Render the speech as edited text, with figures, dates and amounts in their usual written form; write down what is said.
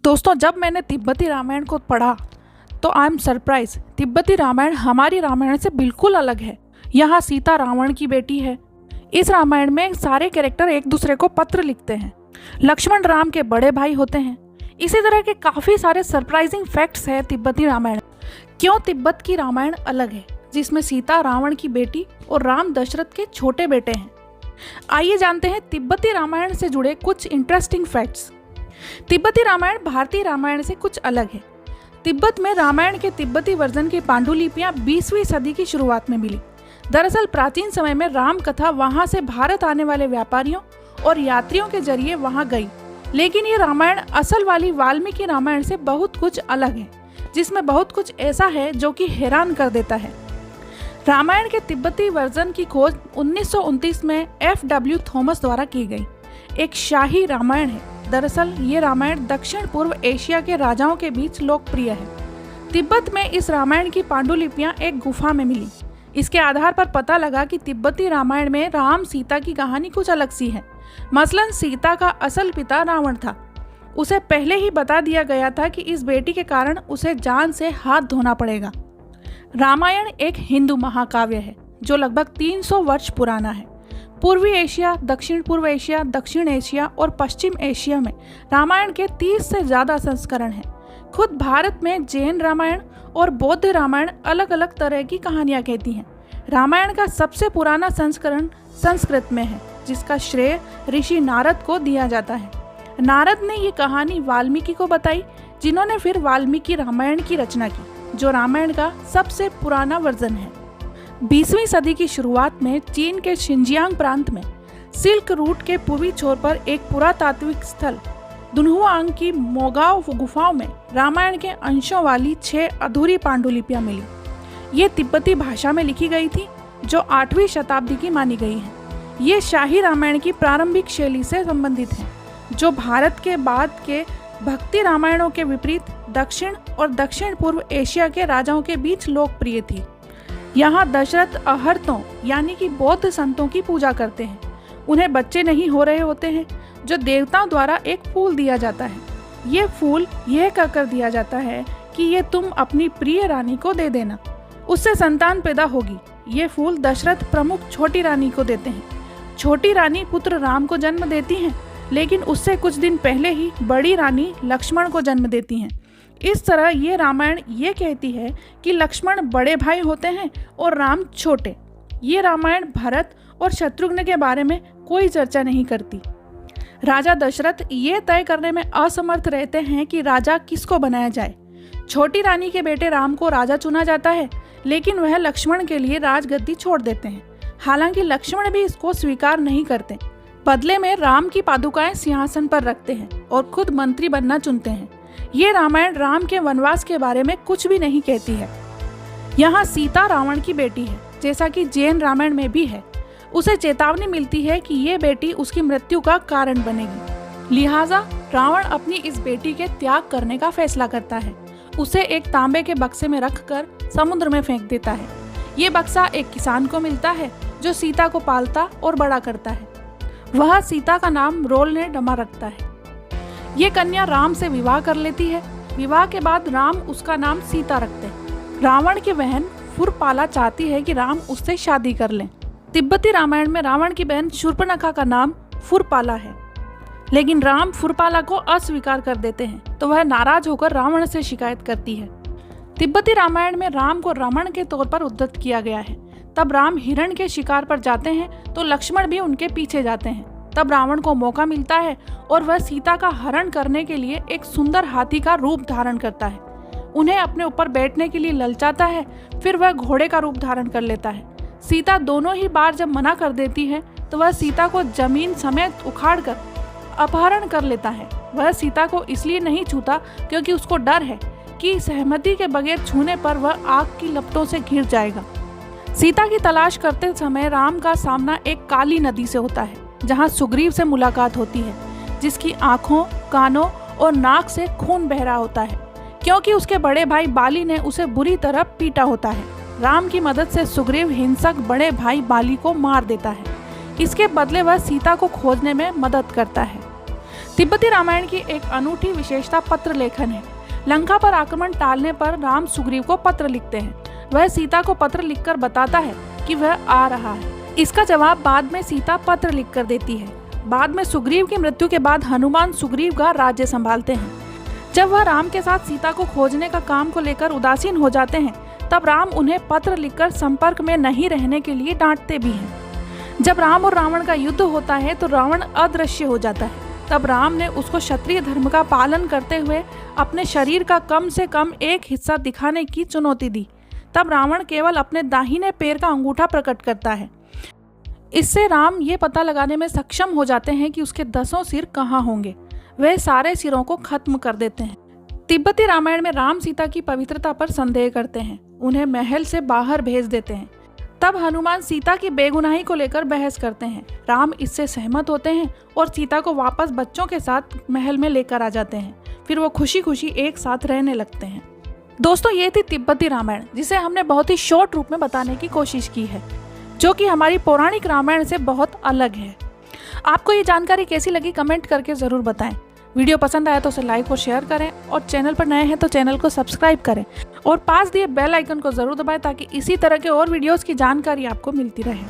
दोस्तों, जब मैंने तिब्बती रामायण को पढ़ा तो आई एम सरप्राइज। तिब्बती रामायण हमारी रामायण से बिल्कुल अलग है। यहाँ सीता रावण की बेटी है। इस रामायण में सारे कैरेक्टर एक दूसरे को पत्र लिखते हैं। लक्ष्मण राम के बड़े भाई होते हैं। इसी तरह के काफ़ी सारे सरप्राइजिंग फैक्ट्स हैं तिब्बती रामायण। क्यों तिब्बत की रामायण अलग है, जिसमें सीता रावण की बेटी और राम दशरथ के छोटे बेटे हैं। आइए जानते हैं तिब्बती रामायण से जुड़े कुछ इंटरेस्टिंग फैक्ट्स। तिब्बती रामायण भारतीय रामायण से कुछ अलग है। तिब्बत में रामायण के तिब्बती वर्जन की पांडुलिपियां 20वीं सदी की शुरुआत में मिली। दरअसल प्राचीन समय में राम कथा वहां से भारत आने वाले व्यापारियों और यात्रियों के जरिए वहां गई। लेकिन ये रामायण असल वाली वाल्मीकि रामायण से बहुत कुछ अलग है, जिसमें बहुत कुछ ऐसा है जो कि हैरान कर देता है। रामायण के तिब्बती वर्जन की खोज 1929 में F.W. थॉमस द्वारा की गई। एक शाही रामायण है। दरअसल ये रामायण दक्षिण पूर्व एशिया के राजाओं के बीच लोकप्रिय है। तिब्बत में इस रामायण की पांडुलिपियां एक गुफा में मिली। इसके आधार पर पता लगा कि तिब्बती रामायण में राम सीता की कहानी कुछ अलग सी है। मसलन सीता का असल पिता रावण था। उसे पहले ही बता दिया गया था कि इस बेटी के कारण उसे जान से हाथ धोना पड़ेगा। रामायण एक हिंदू महाकाव्य है जो लगभग 300 वर्ष पुराना है। पूर्वी एशिया, दक्षिण पूर्व एशिया, दक्षिण एशिया और पश्चिम एशिया में रामायण के 30 से ज़्यादा संस्करण हैं। खुद भारत में जैन रामायण और बौद्ध रामायण अलग अलग तरह की कहानियाँ कहती हैं। रामायण का सबसे पुराना संस्करण संस्कृत में है, जिसका श्रेय ऋषि नारद को दिया जाता है। नारद ने ये कहानी वाल्मीकि को बताई, जिन्होंने फिर वाल्मीकि रामायण की रचना की, जो रामायण का सबसे पुराना वर्जन है। 20वीं सदी की शुरुआत में चीन के शिनजियांग प्रांत में सिल्क रूट के पूर्वी छोर पर एक पुरातात्विक स्थल दुनहुआंग की मोगाव गुफाओं में रामायण के अंशों वाली 6 अधूरी पांडुलिपियां मिली। ये तिब्बती भाषा में लिखी गई थी, जो 8वीं शताब्दी की मानी गई है। ये शाही रामायण की प्रारंभिक शैली से संबंधित है, जो भारत के बाद के भक्ति रामायणों के विपरीत दक्षिण और दक्षिण पूर्व एशिया के राजाओं के बीच लोकप्रिय थी। यहाँ दशरथ अहर्तों यानी कि बौद्ध संतों की पूजा करते हैं। उन्हें बच्चे नहीं हो रहे होते हैं, जो देवताओं द्वारा एक फूल दिया जाता है। ये फूल यह कहकर दिया जाता है कि ये तुम अपनी प्रिय रानी को दे देना, उससे संतान पैदा होगी। ये फूल दशरथ प्रमुख छोटी रानी को देते हैं। छोटी रानी पुत्र राम को जन्म देती हैं, लेकिन उससे कुछ दिन पहले ही बड़ी रानी लक्ष्मण को जन्म देती हैं। इस तरह ये रामायण ये कहती है कि लक्ष्मण बड़े भाई होते हैं और राम छोटे। ये रामायण भरत और शत्रुघ्न के बारे में कोई चर्चा नहीं करती। राजा दशरथ ये तय करने में असमर्थ रहते हैं कि राजा किसको बनाया जाए। छोटी रानी के बेटे राम को राजा चुना जाता है, लेकिन वह लक्ष्मण के लिए राजगद्दी छोड़ देते हैं। हालांकि लक्ष्मण भी इसको स्वीकार नहीं करते। बदले में राम की पादुकाएं सिंहासन पर रखते हैं और खुद मंत्री बनना चुनते हैं। ये रामायण राम के वनवास के बारे में कुछ भी नहीं कहती है। यहाँ सीता रावण की बेटी है, जैसा कि जैन रामायण में भी है। उसे चेतावनी मिलती है कि ये बेटी उसकी मृत्यु का कारण बनेगी। लिहाजा रावण अपनी इस बेटी के त्याग करने का फैसला करता है। उसे एक तांबे के बक्से में रखकर समुद्र में फेंक देता है। ये बक्सा एक किसान को मिलता है, जो सीता को पालता और बड़ा करता है। वह सीता का नाम रोल ने डमा रखता है। ये कन्या राम से विवाह कर लेती है। विवाह के बाद राम उसका नाम सीता रखते हैं। रावण की बहन फुरपाला चाहती है कि राम उससे शादी कर लें। तिब्बती रामायण में रावण की बहन शूर्पणखा का नाम फुरपाला है, लेकिन राम फुरपाला को अस्वीकार कर देते हैं, तो वह नाराज होकर रावण से शिकायत करती है। तिब्बती रामायण में राम को रमण के तौर पर उद्धृत किया गया है। तब राम हिरण के शिकार पर जाते हैं तो लक्ष्मण भी उनके पीछे जाते हैं। तब रावण को मौका मिलता है और वह सीता का हरण करने के लिए एक सुंदर हाथी का रूप धारण करता है। उन्हें अपने ऊपर बैठने के लिए ललचाता है। फिर वह घोड़े का रूप धारण कर लेता है। सीता दोनों ही बार जब मना कर देती है, तो वह सीता को जमीन समेत उखाड़कर अपहरण कर लेता है। वह सीता को इसलिए नहीं छूता क्योंकि उसको डर है कि सहमति के बगैर छूने पर वह आग की लपटों से घिर जाएगा। सीता की तलाश करते समय राम का सामना एक काली नदी से होता है, जहां सुग्रीव से मुलाकात होती है, जिसकी आंखों, कानों और नाक से खून बह रहा होता है, क्योंकि उसके बड़े भाई बाली ने उसे बुरी तरह पीटा होता है। राम की मदद से सुग्रीव हिंसक बड़े भाई बाली को मार देता है। इसके बदले वह सीता को खोजने में मदद करता है। तिब्बती रामायण की एक अनूठी विशेषता पत्र लेखन है। लंका पर आक्रमण टालने पर राम सुग्रीव को पत्र लिखते हैं। वह सीता को पत्र लिखकर बताता है कि वह आ रहा है। इसका जवाब बाद में सीता पत्र लिखकर देती है। बाद में सुग्रीव की मृत्यु के बाद हनुमान सुग्रीव का राज्य संभालते हैं। जब वह राम के साथ सीता को खोजने का काम को लेकर उदासीन हो जाते हैं, तब राम उन्हें पत्र लिखकर संपर्क में नहीं रहने के लिए डांटते भी हैं। जब राम और रावण का युद्ध होता है तो रावण अदृश्य हो जाता है। तब राम ने उसको क्षत्रिय धर्म का पालन करते हुए अपने शरीर का कम से कम एक हिस्सा दिखाने की चुनौती दी। तब रावण केवल अपने दाहिने पैर का अंगूठा प्रकट करता है। इससे राम ये पता लगाने में सक्षम हो जाते हैं कि उसके 10 सिर कहाँ होंगे। वे सारे सिरों को खत्म कर देते हैं। तिब्बती रामायण में राम सीता की पवित्रता पर संदेह करते हैं, उन्हें महल से बाहर भेज देते हैं। तब हनुमान सीता की बेगुनाही को लेकर बहस करते हैं। राम इससे सहमत होते हैं और सीता को वापस बच्चों के साथ महल में लेकर आ जाते हैं। फिर वो खुशी खुशी एक साथ रहने लगते हैं। दोस्तों, ये थी तिब्बती रामायण, जिसे हमने बहुत ही शॉर्ट रूप में बताने की कोशिश की है, जो कि हमारी पौराणिक रामायण से बहुत अलग है। आपको ये जानकारी कैसी लगी कमेंट करके ज़रूर बताएं। वीडियो पसंद आया तो उसे लाइक और शेयर करें, और चैनल पर नए हैं तो चैनल को सब्सक्राइब करें और पास दिए बेल आइकन को ज़रूर दबाएं ताकि इसी तरह के और वीडियोस की जानकारी आपको मिलती रहे।